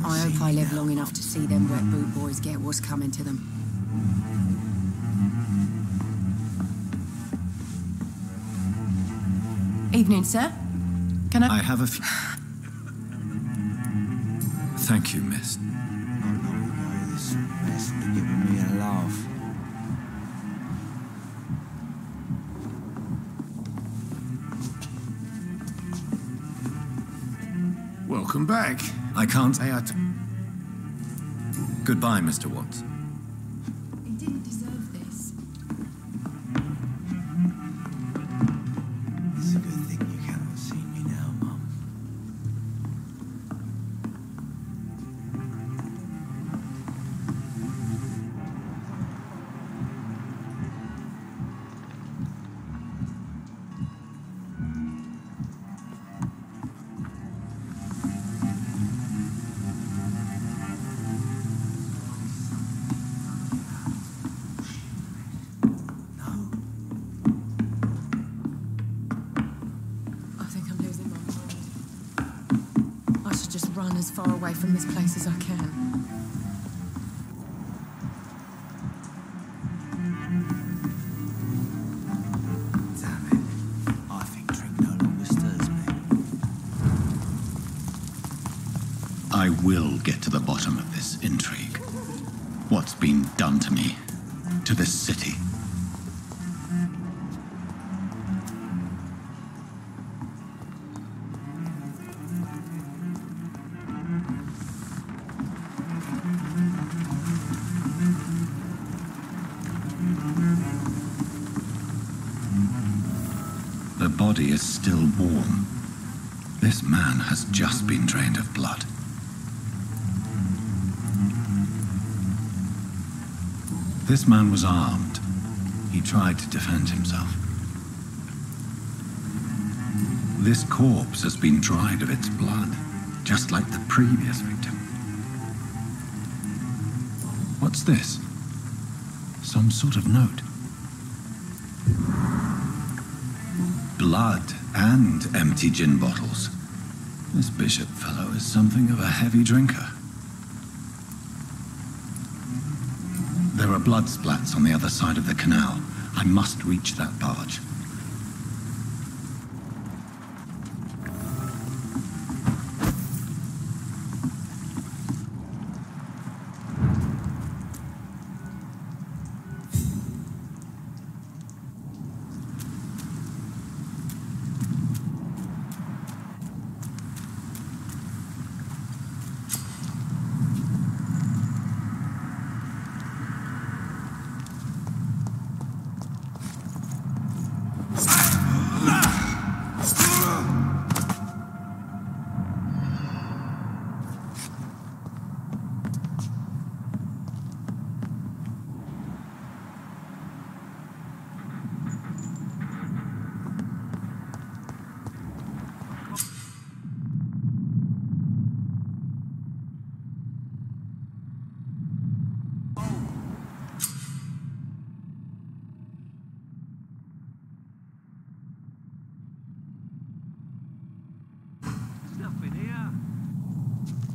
I hope I live long enough to see them wet boot boys get what's coming to them. Evening, sir. Can I have a few... Thank you, miss. No, this mess would have given me a laugh. Welcome back. I can't... Goodbye, Mr. Watts. He didn't deserve this. It's a good thing you cannot see me now, Mum. Run as far away from this place as I can. Damn it. I think drink no longer stirs me. I will get to the bottom of this intrigue. What's been done to me, to this city. The body is still warm. This man has just been drained of blood. This man was armed. He tried to defend himself. This corpse has been dried of its blood, just like the previous victim. What's this? Some sort of note. Blood and empty gin bottles. This bishop fellow is something of a heavy drinker. There are blood splats on the other side of the canal. I must reach that barge.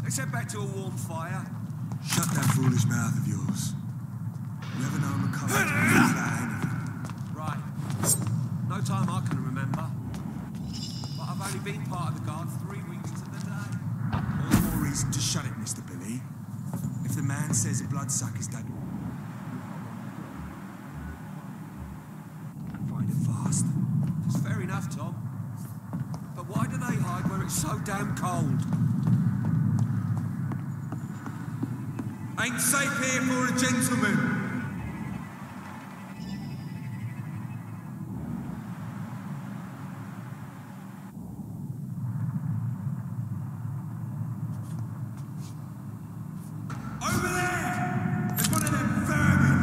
Let's head back to a warm fire. Shut that foolish mouth of yours. You ever known the colour Right. No time I can remember. But I've only been part of the guard 3 weeks to the day. All the more reason to shut it, Mr. Billy. If the man says a bloodsucker's done, find it fast. It's fair enough, Tom. But why do they hide where it's so damn cold? Ain't safe here for a gentleman. Over there! There's one of them vermin!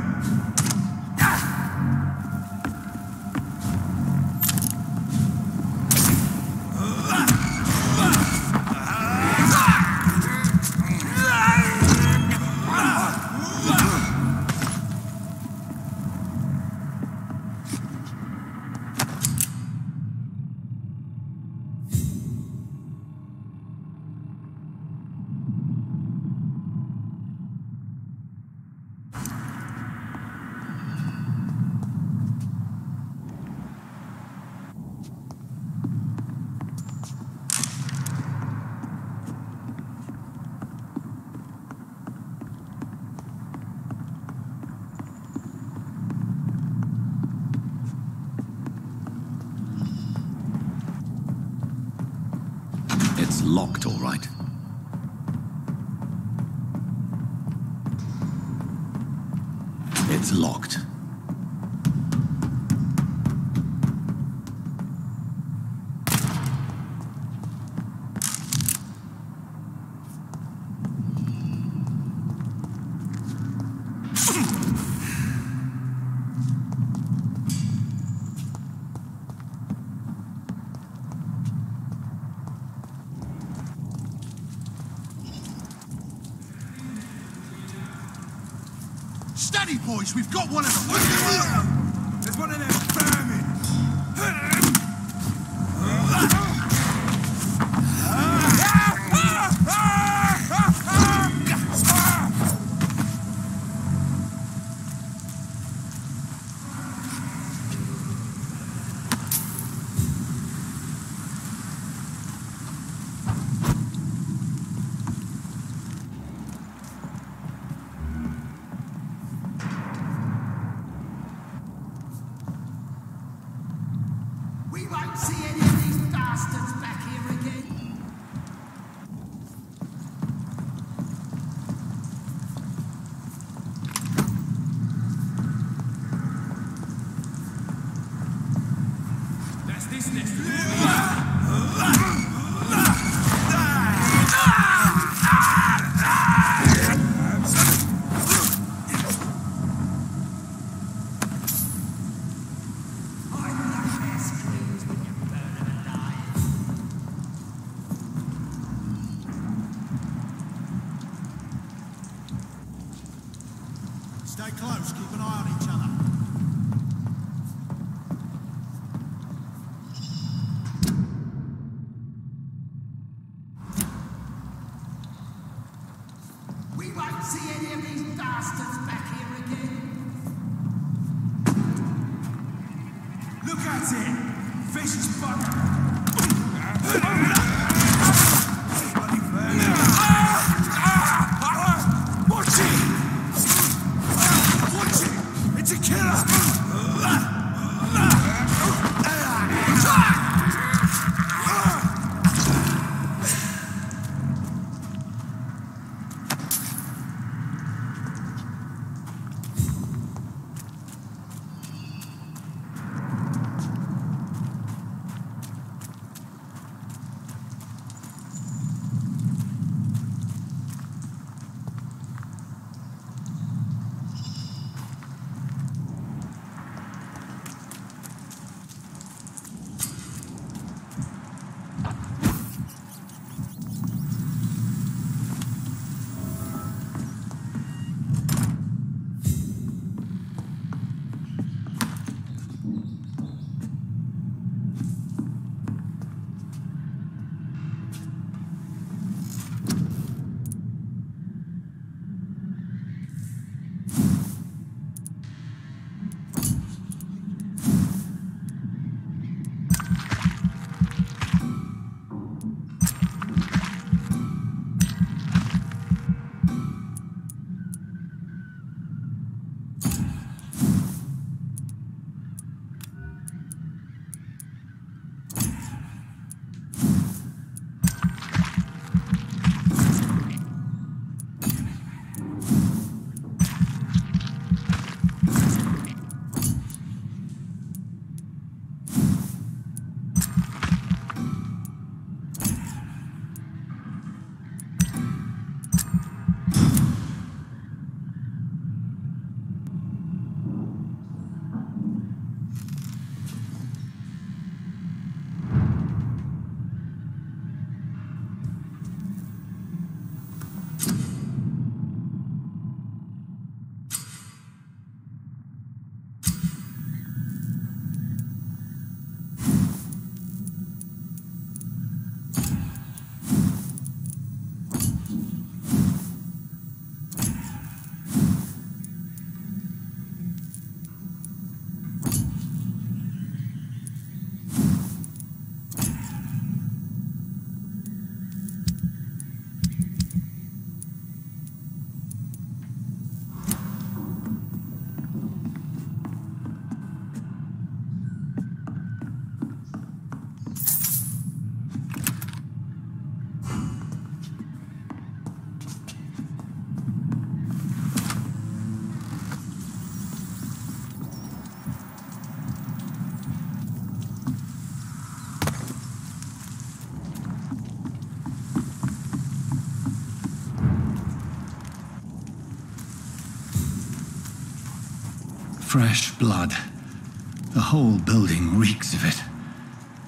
It's locked, all right. It's locked. Steady, boys, we've got one of them. There's one of them vermin. We won't see any of these bastards back here again. That's this nest. Stay close, keep an eye on each other. We won't see any of these bastards back here again. Look at it! Vicious fucker! Bloody vermin. Watch it! Watch it! It's a killer! fresh blood. The whole building reeks of it.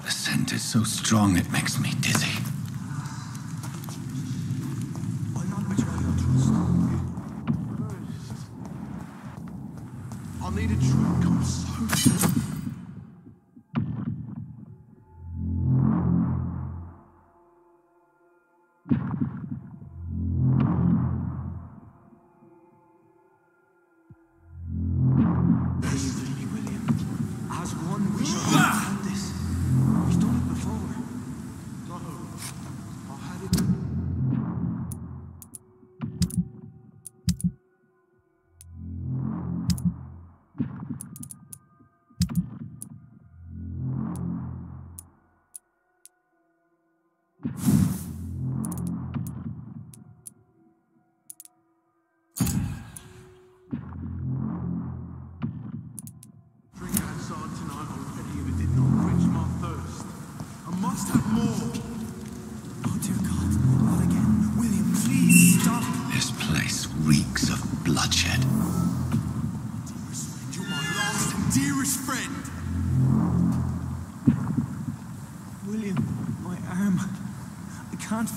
The scent is so strong it makes me dizzy. I'll not betray your trust. I'll need a drink. I'm so...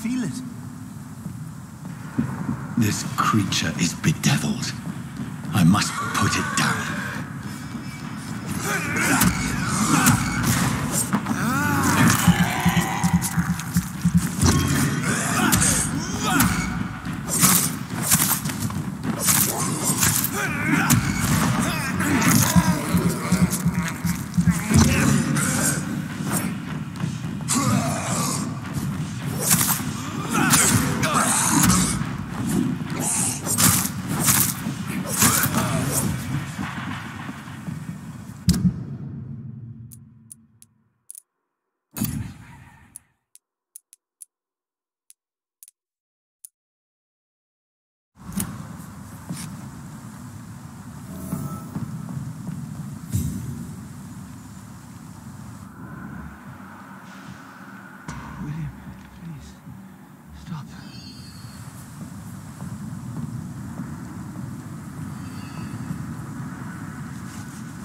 Feel it. This creature is bedeviled. I must put it down.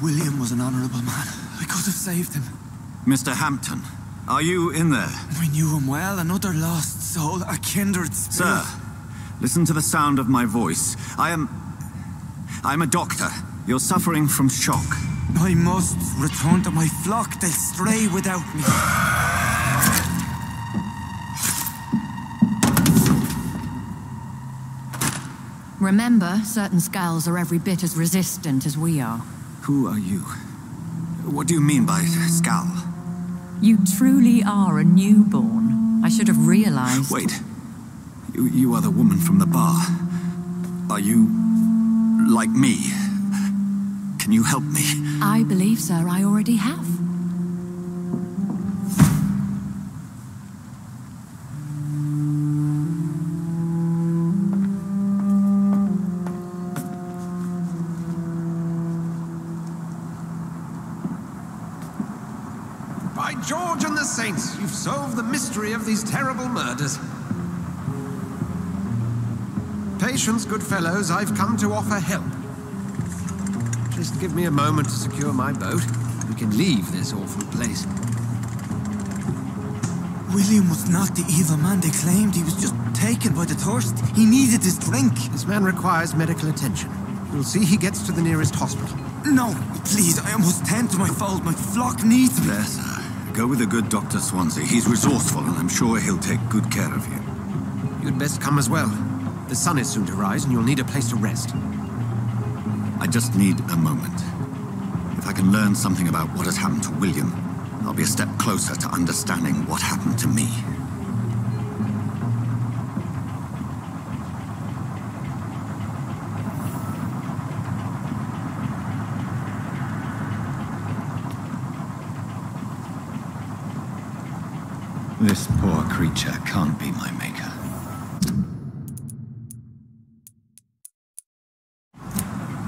William was an honorable man. I could have saved him. Mr. Hampton, are you in there? I knew him well, another lost soul, a kindred spirit. Sir, listen to the sound of my voice. I'm a doctor. You're suffering from shock. I must return to my flock. They'll stray without me. Remember, certain skulls are every bit as resistant as we are. Who are you? What do you mean by skull? You truly are a newborn. I should have realized. Wait. You are the woman from the bar. Are you... like me? Can you help me? I believe, sir, I already have. By George and the Saints, you've solved the mystery of these terrible murders. Patience, good fellows, I've come to offer help. Just give me a moment to secure my boat. We can leave this awful place. William was not the evil man they claimed. He was just taken by the thirst. He needed his drink. This man requires medical attention. You'll see he gets to the nearest hospital. No, please, I must tend to my fold. My flock needs me. There, sir. Go with the good Dr. Swansea. He's resourceful, and I'm sure he'll take good care of you. You'd best come as well. The sun is soon to rise, and you'll need a place to rest. I just need a moment. If I can learn something about what has happened to William, I'll be a step closer to understanding what happened to me. This poor creature can't be my maker.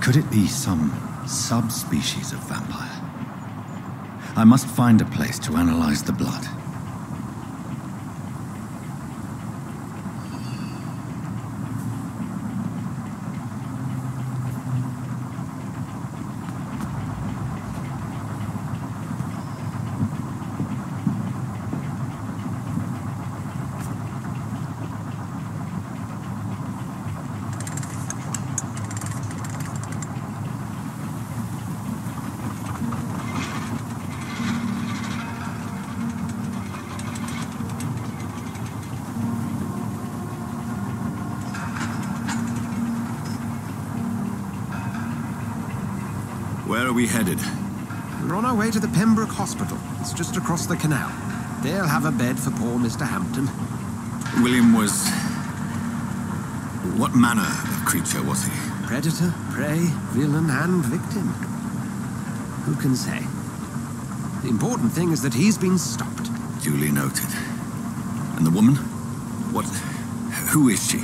Could it be some subspecies of vampire? I must find a place to analyze the blood. are we headed? We're on our way to the Pembroke Hospital. It's just across the canal. They'll have a bed for poor Mr. Hampton. William was... What manner of creature was he? Predator, prey, villain, and victim. Who can say? The important thing is that he's been stopped. Duly noted. And the woman? What... Who is she?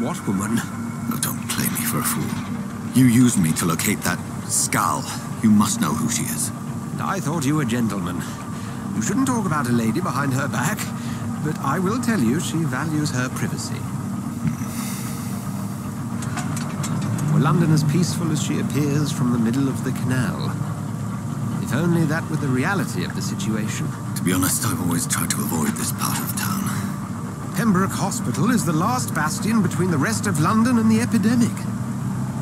What woman? Oh, don't play me for a fool. You used me to locate that skull. You must know who she is. I thought you a gentleman. You shouldn't talk about a lady behind her back, but I will tell you she values her privacy. Were London as peaceful as she appears from the middle of the canal? If only that were the reality of the situation. To be honest, I've always tried to avoid this part of town. Pembroke Hospital is the last bastion between the rest of London and the epidemic.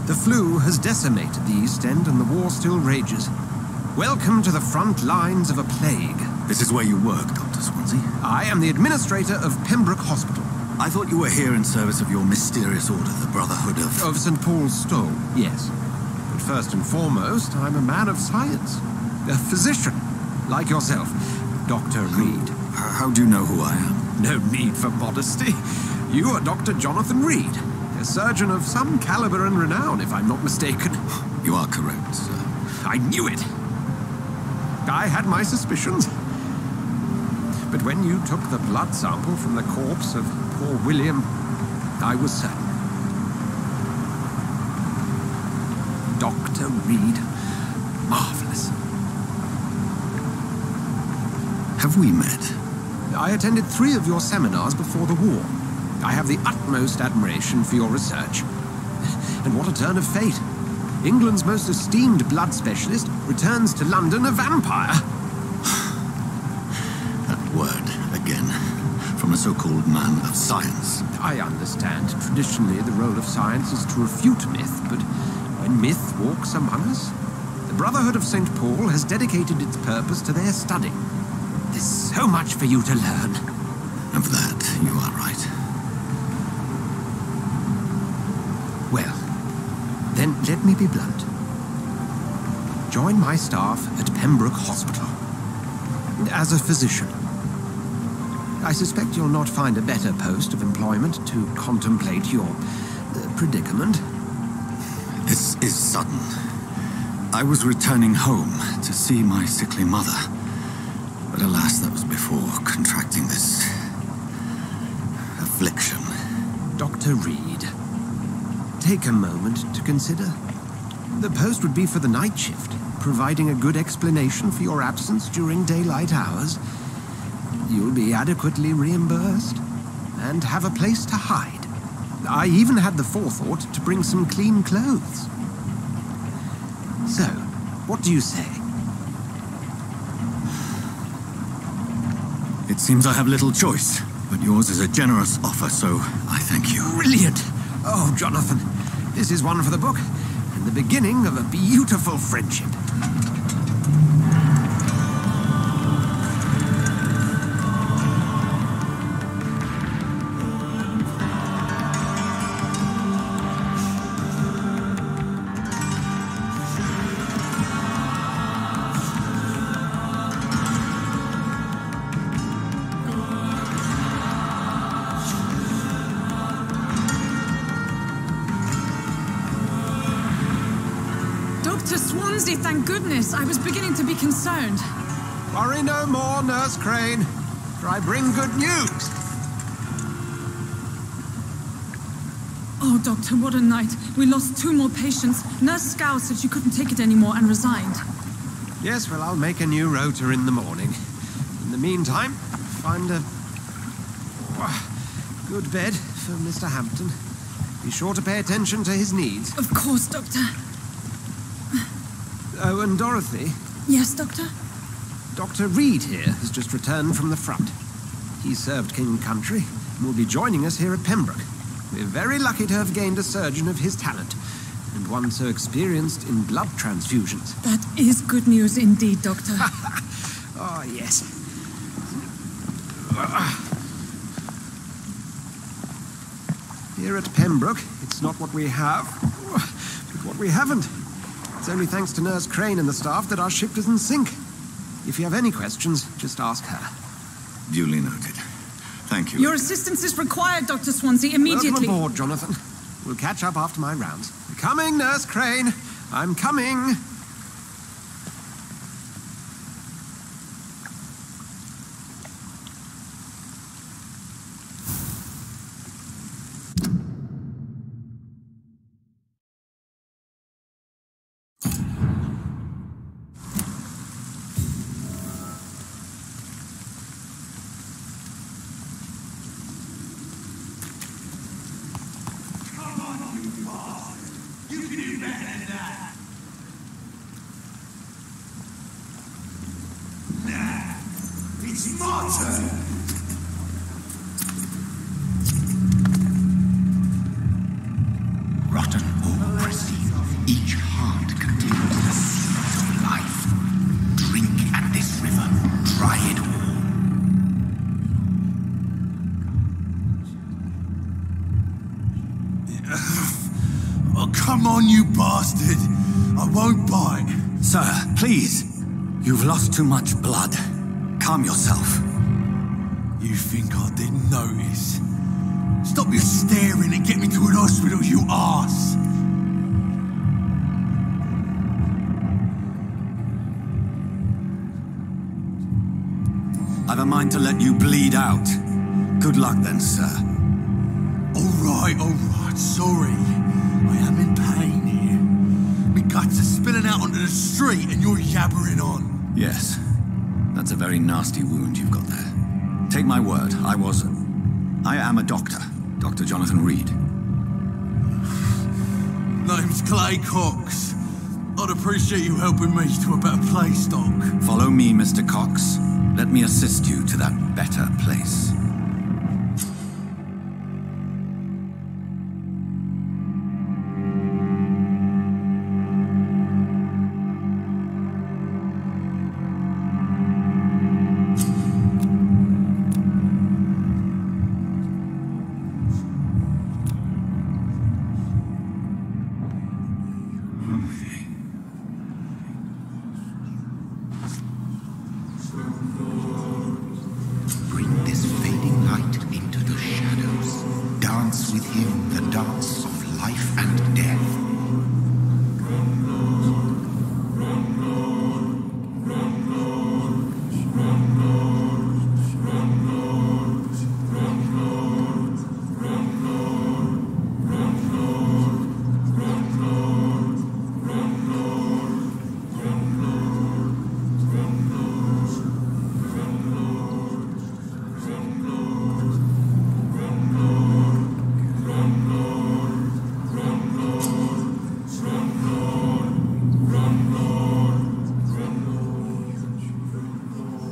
The flu has decimated the East End and the war still rages. Welcome to the front lines of a plague. This is where you work, Dr. Swansea? I am the administrator of Pembroke Hospital. I thought you were here in service of your mysterious order, the Brotherhood of... Of St. Paul's Stole, yes. But first and foremost, I'm a man of science. A physician, like yourself, Dr. Reed. How do you know who I am? No need for modesty. You are Dr. Jonathan Reed, a surgeon of some caliber and renown, if I'm not mistaken. You are correct, sir. I knew it. I had my suspicions. But when you took the blood sample from the corpse of poor William, I was certain. Dr. Reed. Marvelous. Have we met? I attended 3 of your seminars before the war. I have the utmost admiration for your research. And what a turn of fate. England's most esteemed blood specialist returns to London a vampire. That word, again, from a so-called man of science. I understand. Traditionally, the role of science is to refute myth, but when myth walks among us, the Brotherhood of St. Paul has dedicated its purpose to their study. There's so much for you to learn. And for that, you are right. Well, then let me be blunt. Join my staff at Pembroke Hospital. As a physician. I suspect you'll not find a better post of employment to contemplate your predicament. This is sudden. I was returning home to see my sickly mother. But alas, that was before contracting this... affliction. Dr. Reed, take a moment to consider. The post would be for the night shift, providing a good explanation for your absence during daylight hours. You'll be adequately reimbursed, and have a place to hide. I even had the forethought to bring some clean clothes. So, what do you say? It seems I have little choice, but yours is a generous offer, so I thank you. Brilliant! Oh, Jonathan, this is one for the book, and the beginning of a beautiful friendship. Thank goodness. I was beginning to be concerned. Worry no more, Nurse Crane, for I bring good news. Oh, Doctor, what a night. We lost 2 more patients. Nurse Scow said she couldn't take it anymore and resigned. Yes, well, I'll make a new rota in the morning. In the meantime, find a good bed for Mr. Hampton. Be sure to pay attention to his needs. Of course, Doctor. Oh, and Dorothy? Yes, Doctor? Dr. Reed here has just returned from the front. He served King and Country and will be joining us here at Pembroke. We're very lucky to have gained a surgeon of his talent, and one so experienced in blood transfusions. That is good news indeed, Doctor. Oh, yes. Here at Pembroke, it's not what we have, but what we haven't. It's only thanks to Nurse Crane and the staff that our ship doesn't sink. If you have any questions, just ask her. Duly noted. Thank you. Your assistance is required, Dr. Swansea, immediately. Welcome aboard, Jonathan. We'll catch up after my rounds. Coming, Nurse Crane. I'm coming. Rotten or pristine, each heart contains the seeds of life. Drink at this river, try it all. Oh, come on, you bastard! I won't bite. Sir, please. You've lost too much blood. Calm yourself. You think I didn't notice? Stop your staring and get me to an hospital, you arse! I've a mind to let you bleed out. Good luck then, sir. All right, sorry. I am in pain here. My guts are spilling out onto the street and you're yabbering on. Yes. That's a very nasty wound you've got there. Take my word, I am a doctor. Dr. Jonathan Reed. Name's Clay Cox. I'd appreciate you helping me to a better place, Doc. Follow me, Mr. Cox. Let me assist you to that better place.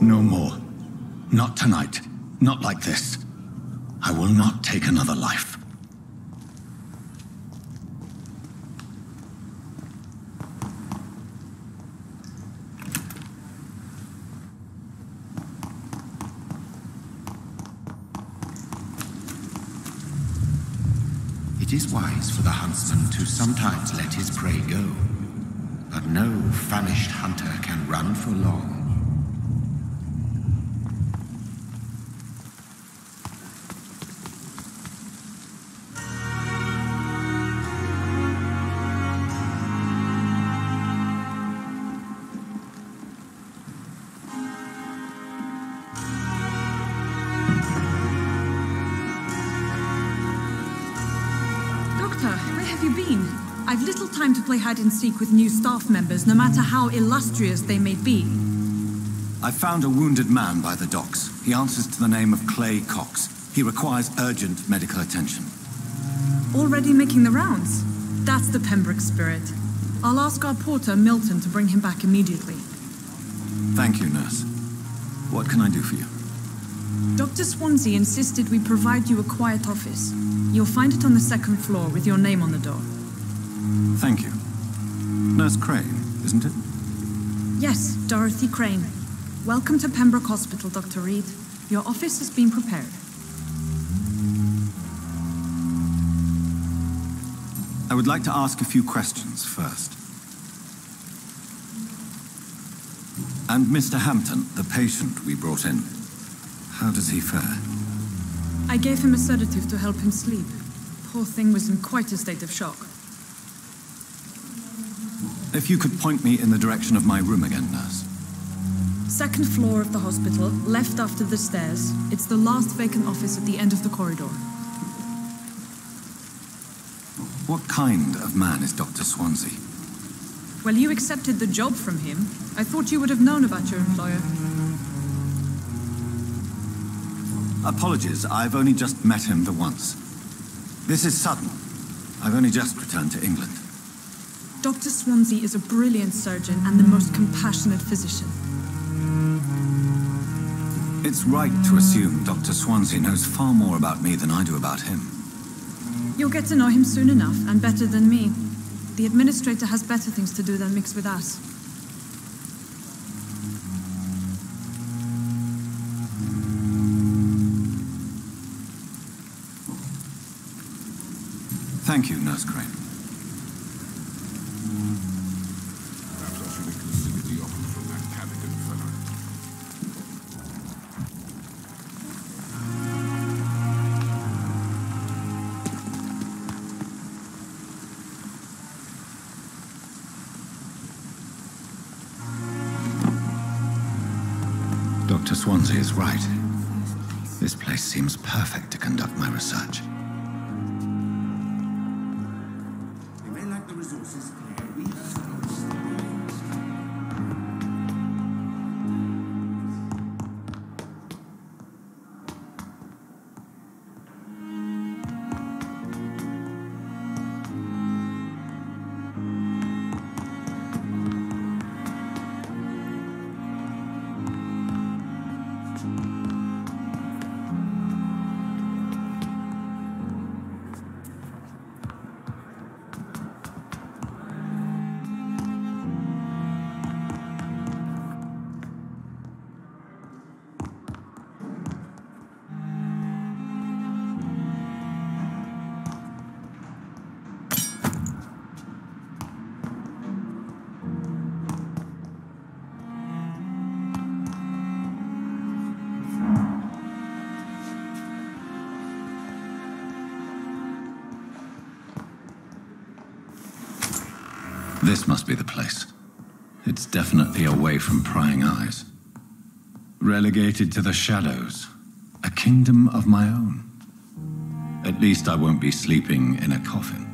No more. Not tonight. Not like this. I will not take another life. It is wise for the huntsman to sometimes let his prey go, but no famished hunter can run for long. I've little time to play hide-and-seek with new staff members, no matter how illustrious they may be. I found a wounded man by the docks. He answers to the name of Clay Cox. He requires urgent medical attention. Already making the rounds? That's the Pembroke spirit. I'll ask our porter, Milton, to bring him back immediately. Thank you, nurse. What can I do for you? Dr. Swansea insisted we provide you a quiet office. You'll find it on the second floor with your name on the door. Thank you. Nurse Crane, isn't it? Yes, Dorothy Crane. Welcome to Pembroke Hospital, Dr. Reed. Your office has been prepared. I would like to ask a few questions first. And Mr. Hampton, the patient we brought in, how does he fare? I gave him a sedative to help him sleep. Poor thing was in quite a state of shock. If you could point me in the direction of my room again, nurse. Second floor of the hospital, left after the stairs. It's the last vacant office at the end of the corridor. What kind of man is Dr. Swansea? Well, you accepted the job from him. I thought you would have known about your employer. Apologies, I've only just met him the once. This is sudden. I've only just returned to England. Dr. Swansea is a brilliant surgeon and the most compassionate physician. It's right to assume Dr. Swansea knows far more about me than I do about him. You'll get to know him soon enough, and better than me. The administrator has better things to do than mix with us. Thank you, Nurse Crane. Perhaps I should reconsider the offer from that Callaghan fellow. Dr. Swansea is right. This place seems perfect to conduct my research. They may lack the resources. This must be the place. It's definitely away from prying eyes. Relegated to the shadows. A kingdom of my own. At least I won't be sleeping in a coffin.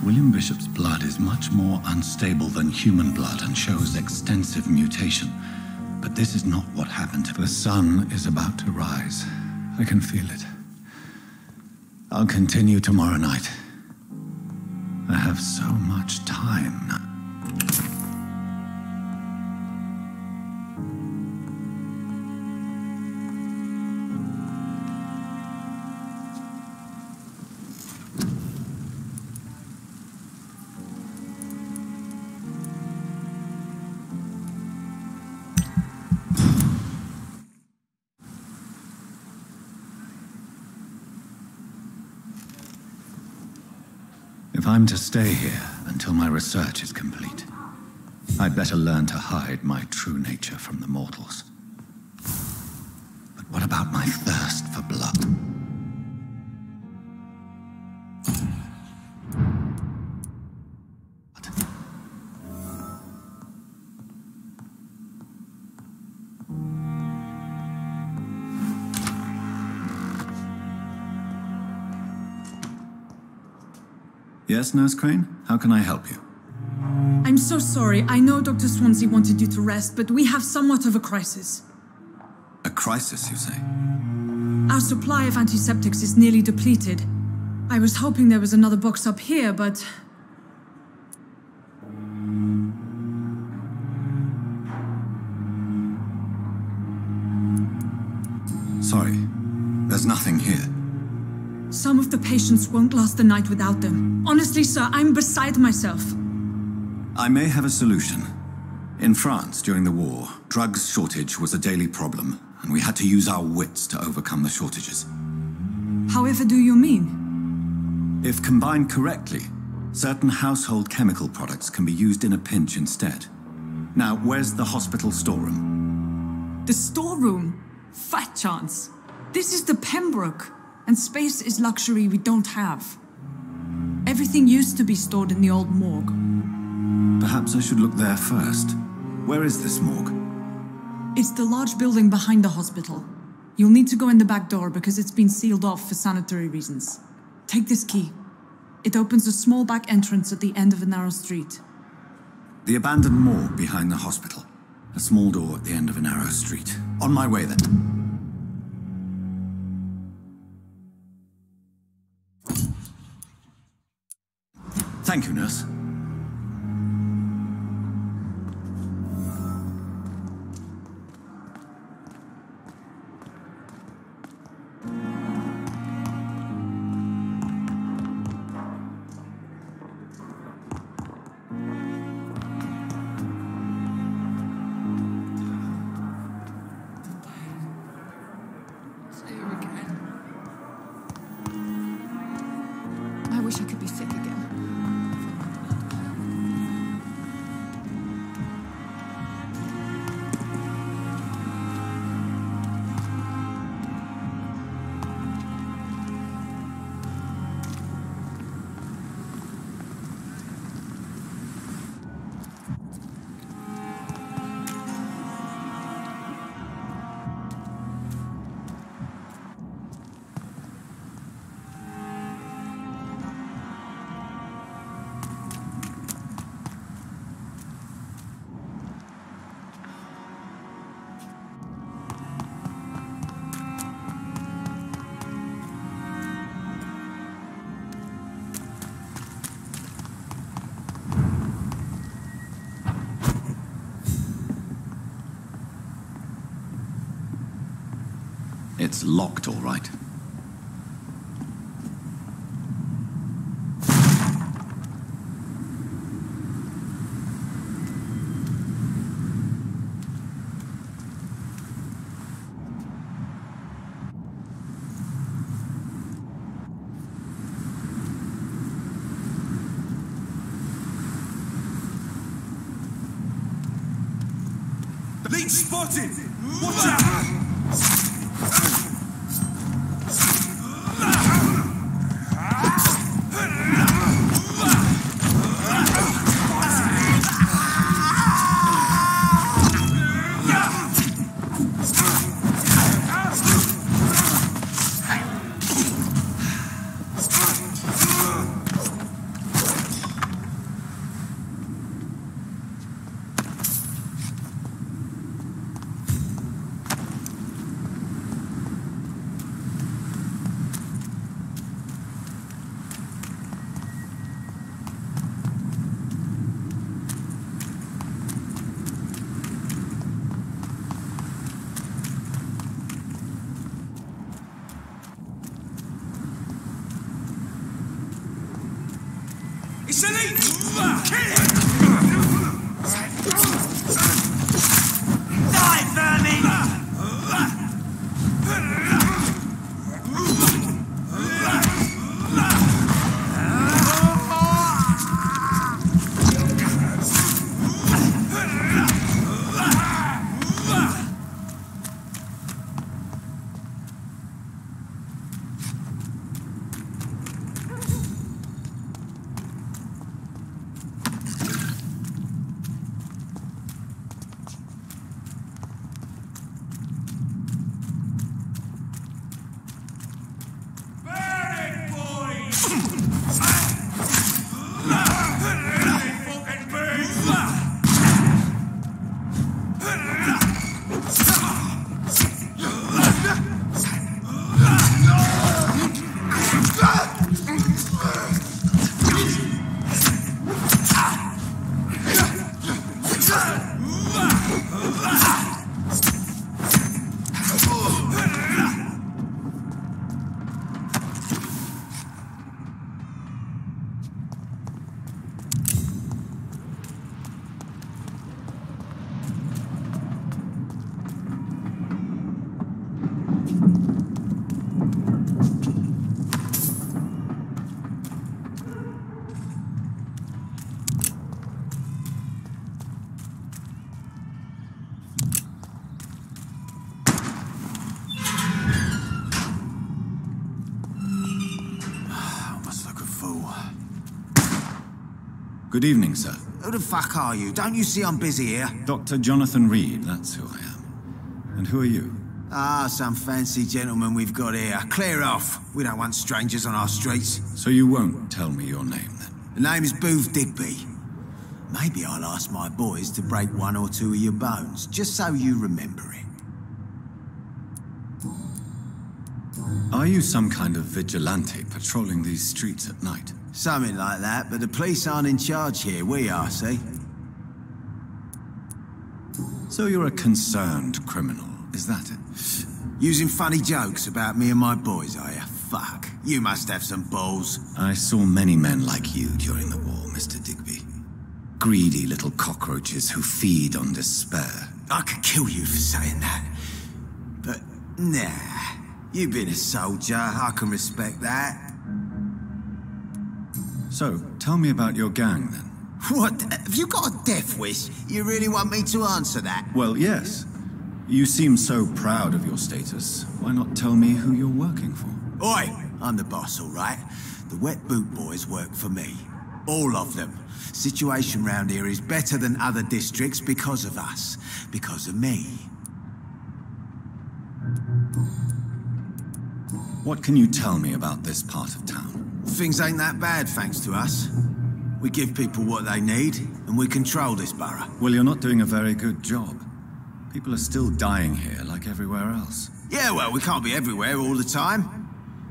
William Bishop's blood is much more unstable than human blood and shows extensive mutation. But this is not what happened. The sun is about to rise. I can feel it. I'll continue tomorrow night. I have so much time now. If I'm to stay here until my research is complete, I'd better learn to hide my true nature from the mortals. But what about my thirst for blood? Yes, Nurse Crane? How can I help you? I'm so sorry. I know Dr. Swansea wanted you to rest, but we have somewhat of a crisis. A crisis, you say? Our supply of antiseptics is nearly depleted. I was hoping there was another box up here, but... Sorry, there's nothing here. Some of the patients won't last the night without them. Honestly, sir, I'm beside myself. I may have a solution. In France, during the war, drugs shortage was a daily problem, and we had to use our wits to overcome the shortages. However do you mean? If combined correctly, certain household chemical products can be used in a pinch instead. Now, where's the hospital storeroom? The storeroom? Fat chance. This is the Pembroke, and space is luxury we don't have. Everything used to be stored in the old morgue. Perhaps I should look there first. Where is this morgue? It's the large building behind the hospital. You'll need to go in the back door because it's been sealed off for sanitary reasons. Take this key. It opens a small back entrance at the end of a narrow street. The abandoned morgue behind the hospital. A small door at the end of a narrow street. On my way then. Thank you, nurse. I wish I could be sick again. It's locked, all right. Leech spotted! Watch out! It's an eat! Kill it! Die, vermin! fool. Good evening, sir. Who the fuck are you? Don't you see I'm busy here? Dr. Jonathan Reed, that's who I am. And who are you? Ah, some fancy gentleman we've got here. Clear off. We don't want strangers on our streets. So you won't tell me your name, then? The name is Booth Digby. Maybe I'll ask my boys to break one or two of your bones, just so you remember it. Are you some kind of vigilante patrolling these streets at night? Something like that, but the police aren't in charge here. We are, see? So you're a concerned criminal, is that it? Using funny jokes about me and my boys, are you? Fuck. You must have some balls. I saw many men like you during the war, Mr. Digby. Greedy little cockroaches who feed on despair. I could kill you for saying that. But, nah. You've been a soldier. I can respect that. So, tell me about your gang, then. What? Have you got a death wish? You really want me to answer that? Well, yes. You seem so proud of your status. Why not tell me who you're working for? Oi! I'm the boss, all right? The Wet Boot Boys work for me. All of them. Situation round here is better than other districts because of us. Because of me. What can you tell me about this part of town? Things ain't that bad, thanks to us. We give people what they need, and we control this borough. Well, you're not doing a very good job. People are still dying here, like everywhere else. Yeah, well, we can't be everywhere all the time.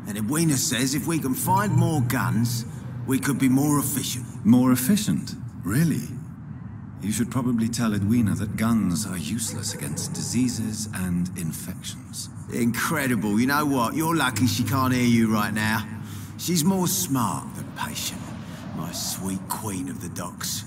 And Edwina says if we can find more guns, we could be more efficient. More efficient? Really? You should probably tell Edwina that guns are useless against diseases and infections. Incredible. You know what? You're lucky she can't hear you right now. She's more smart than patient. My sweet queen of the docks.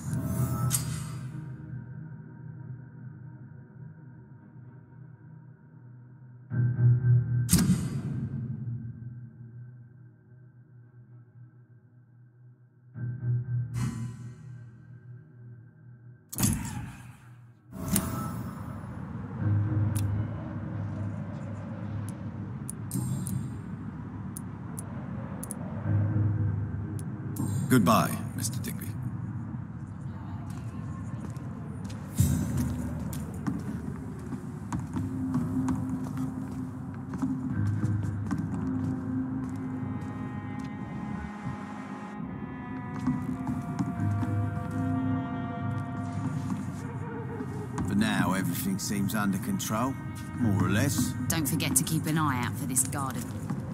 Goodbye, Mr. Digby. For now, everything seems under control, more or less. Don't forget to keep an eye out for this guard of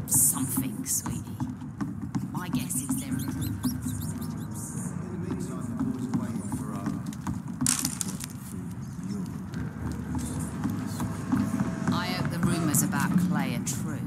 something, sweetie. My guess is they're... I hope the rumours about Clay are true.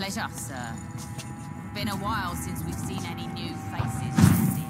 Pleasure, sir. Been a while since we've seen any new faces around here.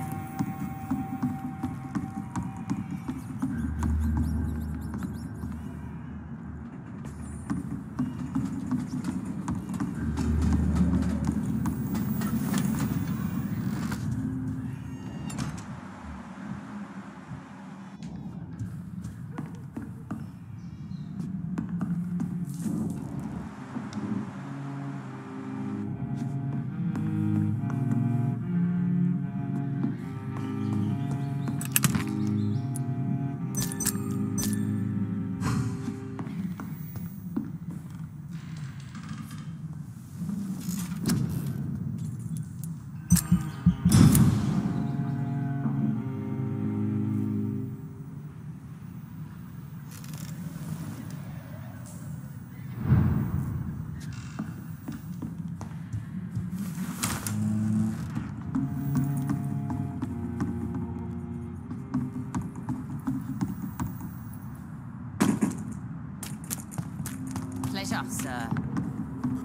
Pleasure, sir.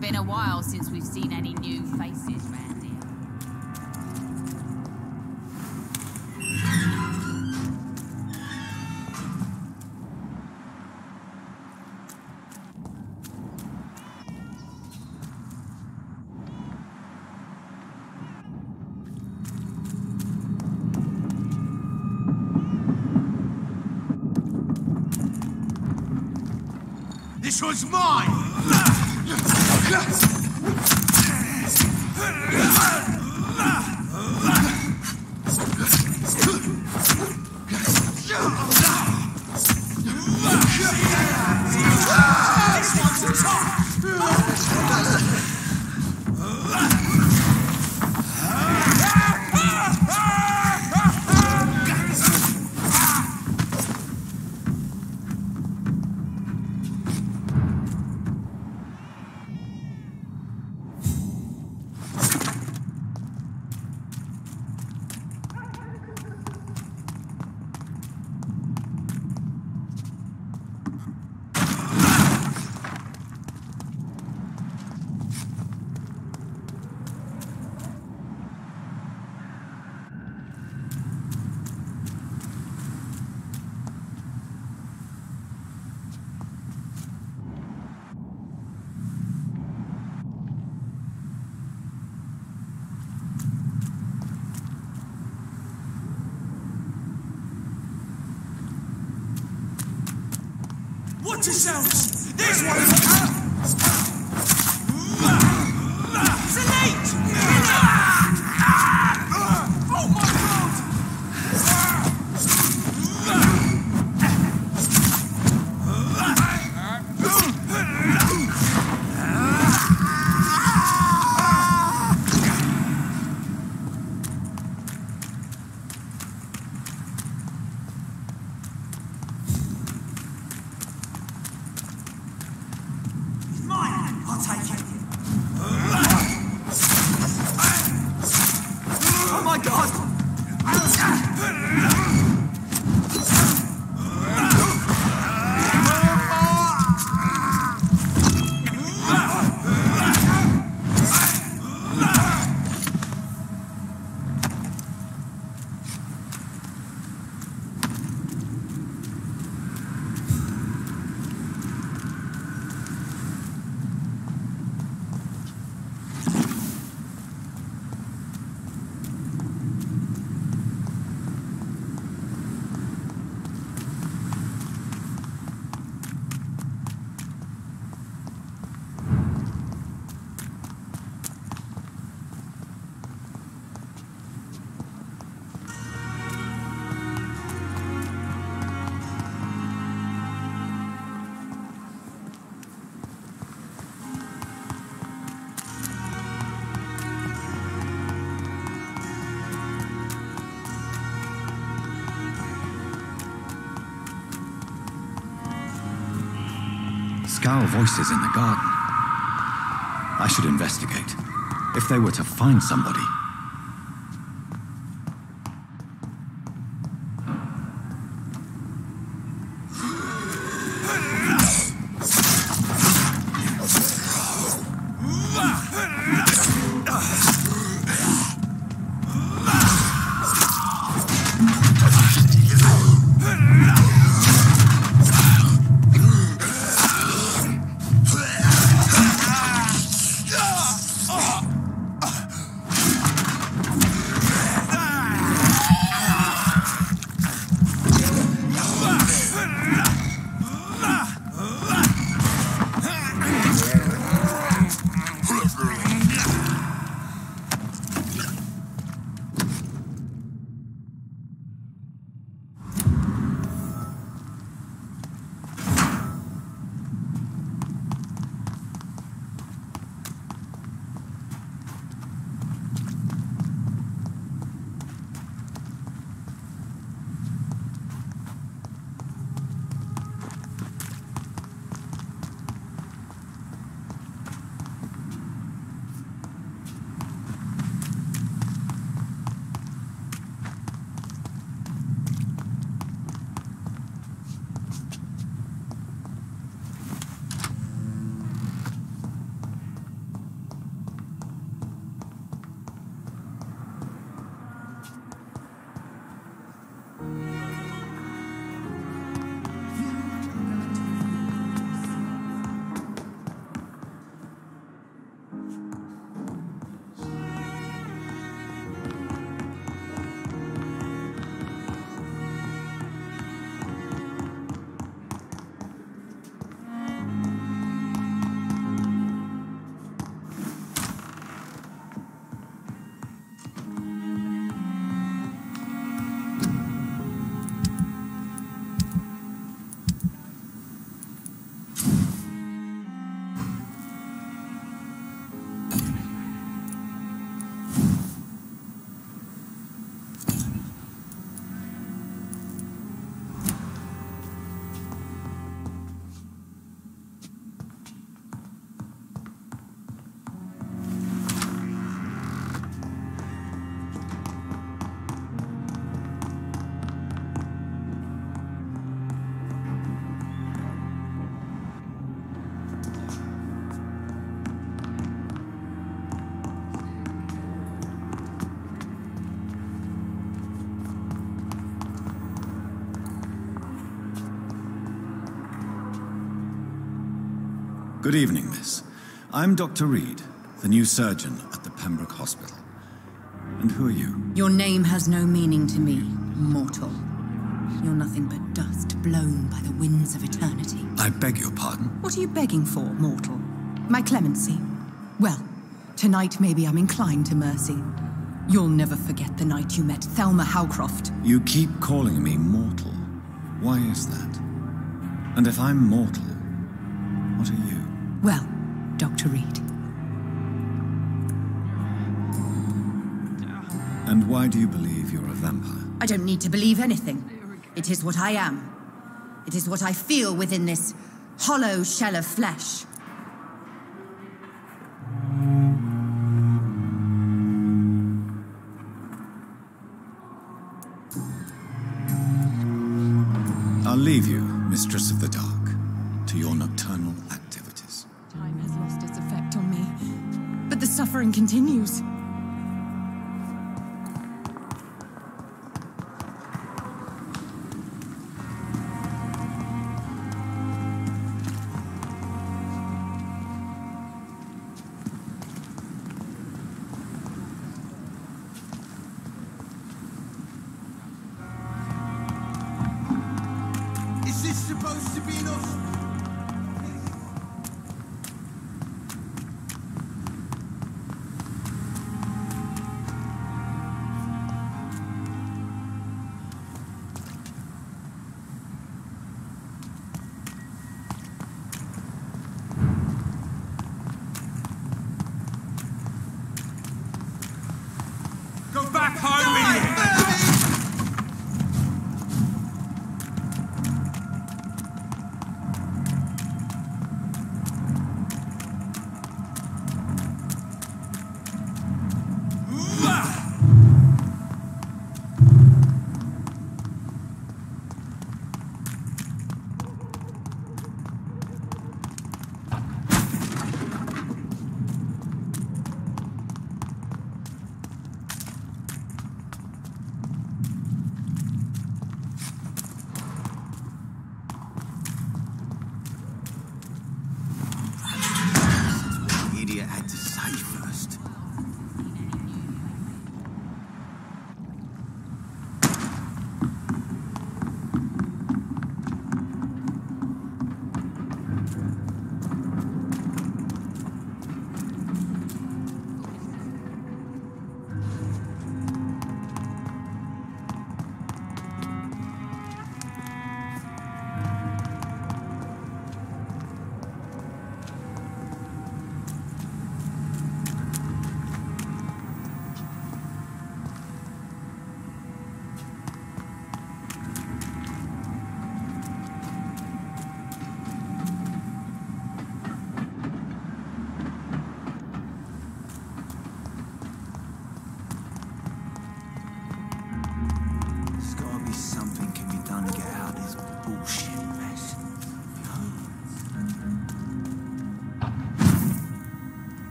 Been a while since we've seen any new faces round here. This was mine! Watch yourselves! There's one! Salute! Oh my god! I'll take it. Oh my god! Scowl voices in the garden. I should investigate. If they were to find somebody. Good evening, miss. I'm Dr. Reed, the new surgeon at the Pembroke Hospital. And who are you? Your name has no meaning to me, mortal. You're nothing but dust blown by the winds of eternity. I beg your pardon? What are you begging for, mortal? My clemency? Well, tonight maybe I'm inclined to mercy. You'll never forget the night you met Thelma Howcroft. You keep calling me mortal. Why is that? And if I'm mortal, what are you? Well, Dr. Reed. And why do you believe you're a vampire? I don't need to believe anything. It is what I am. It is what I feel within this hollow shell of flesh. I'll leave you, Mistress of the Dark, to your nocturnal activities. Time has lost its effect on me, but the suffering continues. Is this supposed to be enough? Go back home with you!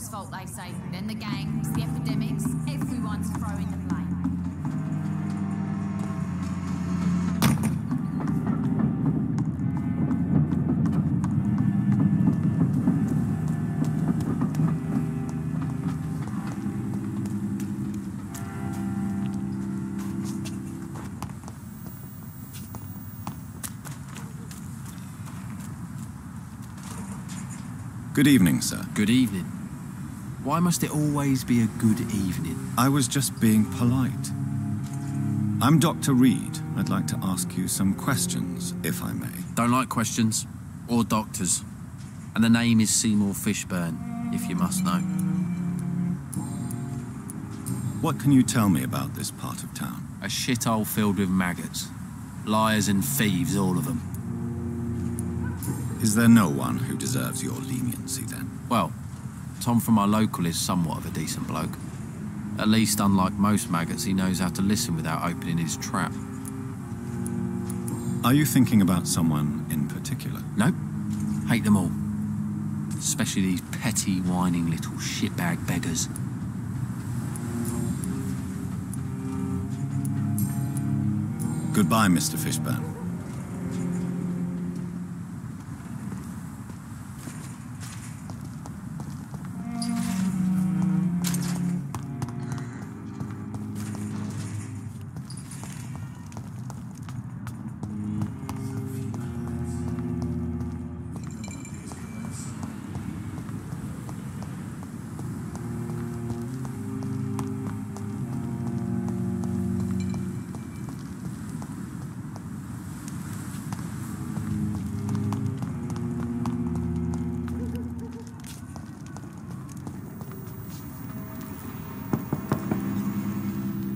job's fault, they say. Then the gangs, the epidemics, everyone's throwing the blame. Good evening, sir. Good evening. Why must it always be a good evening? I was just being polite. I'm Dr. Reed. I'd like to ask you some questions, if I may. Don't like questions. Or doctors. And the name is Seymour Fishburne, if you must know. What can you tell me about this part of town? A shithole filled with maggots. Liars and thieves, all of them. Is there no one who deserves your leniency, then? Well, Tom from our local is somewhat of a decent bloke. At least, unlike most maggots, he knows how to listen without opening his trap. Are you thinking about someone in particular? Nope. Hate them all. Especially these petty, whining little shitbag beggars. Goodbye, Mr. Fishburne.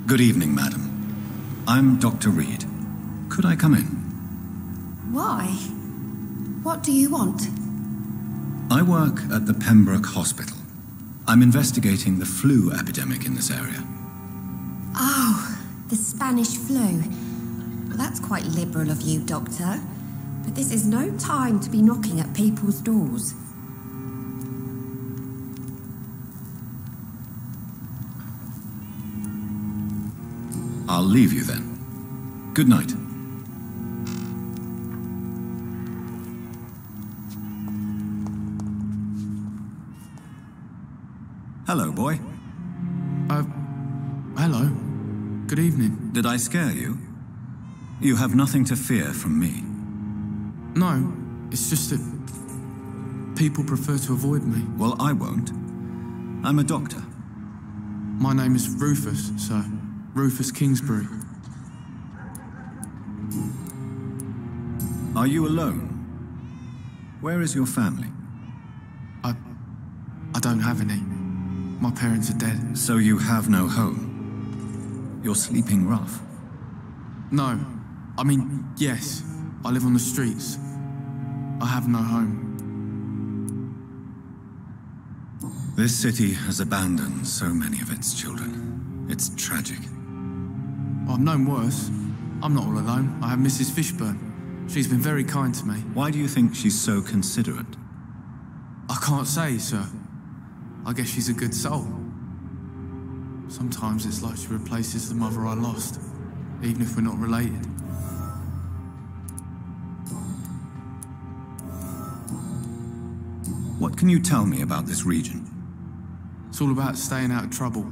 Good evening, madam. I'm Dr. Reed. Could I come in? Why? What do you want? I work at the Pembroke Hospital. I'm investigating the flu epidemic in this area. Oh, the Spanish flu. Well, that's quite liberal of you, Doctor. But this is no time to be knocking at people's doors. I'll leave you then. Good night. Hello, boy. Hello. Good evening. Did I scare you? You have nothing to fear from me. No, it's just that people prefer to avoid me. Well, I won't. I'm a doctor. My name is Rufus, sir. Rufus Kingsbury. Are you alone? Where is your family? I don't have any. My parents are dead. So you have no home? You're sleeping rough? No. I mean, yes. I live on the streets. I have no home. This city has abandoned so many of its children. It's tragic. I've known worse. I'm not all alone. I have Mrs. Fishburne. She's been very kind to me. Why do you think she's so considerate? I can't say, sir. I guess she's a good soul. Sometimes it's like she replaces the mother I lost, even if we're not related. What can you tell me about this region? It's all about staying out of trouble.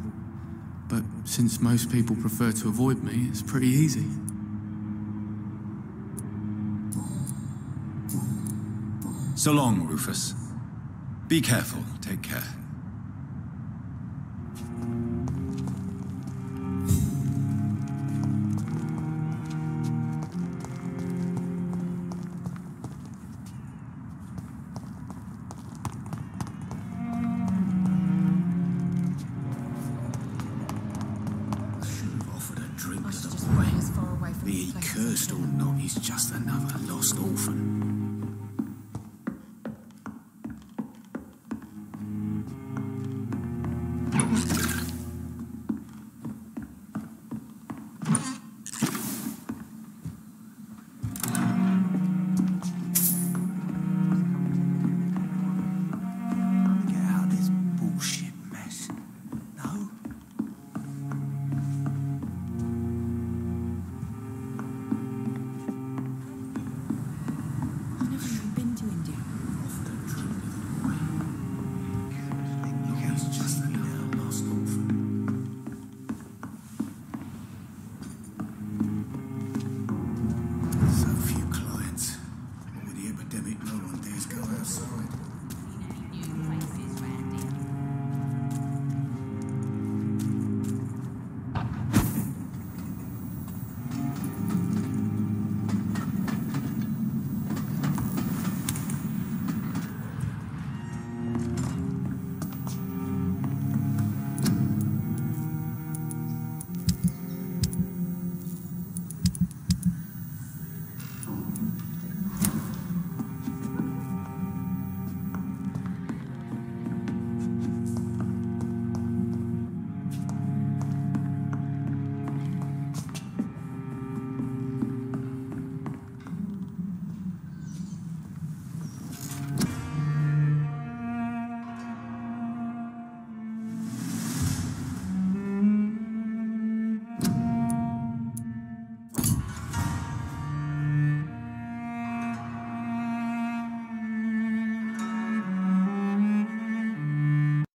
But since most people prefer to avoid me, it's pretty easy. So long, Rufus. Be careful. Take care. Be he cursed or not, he's just another lost orphan.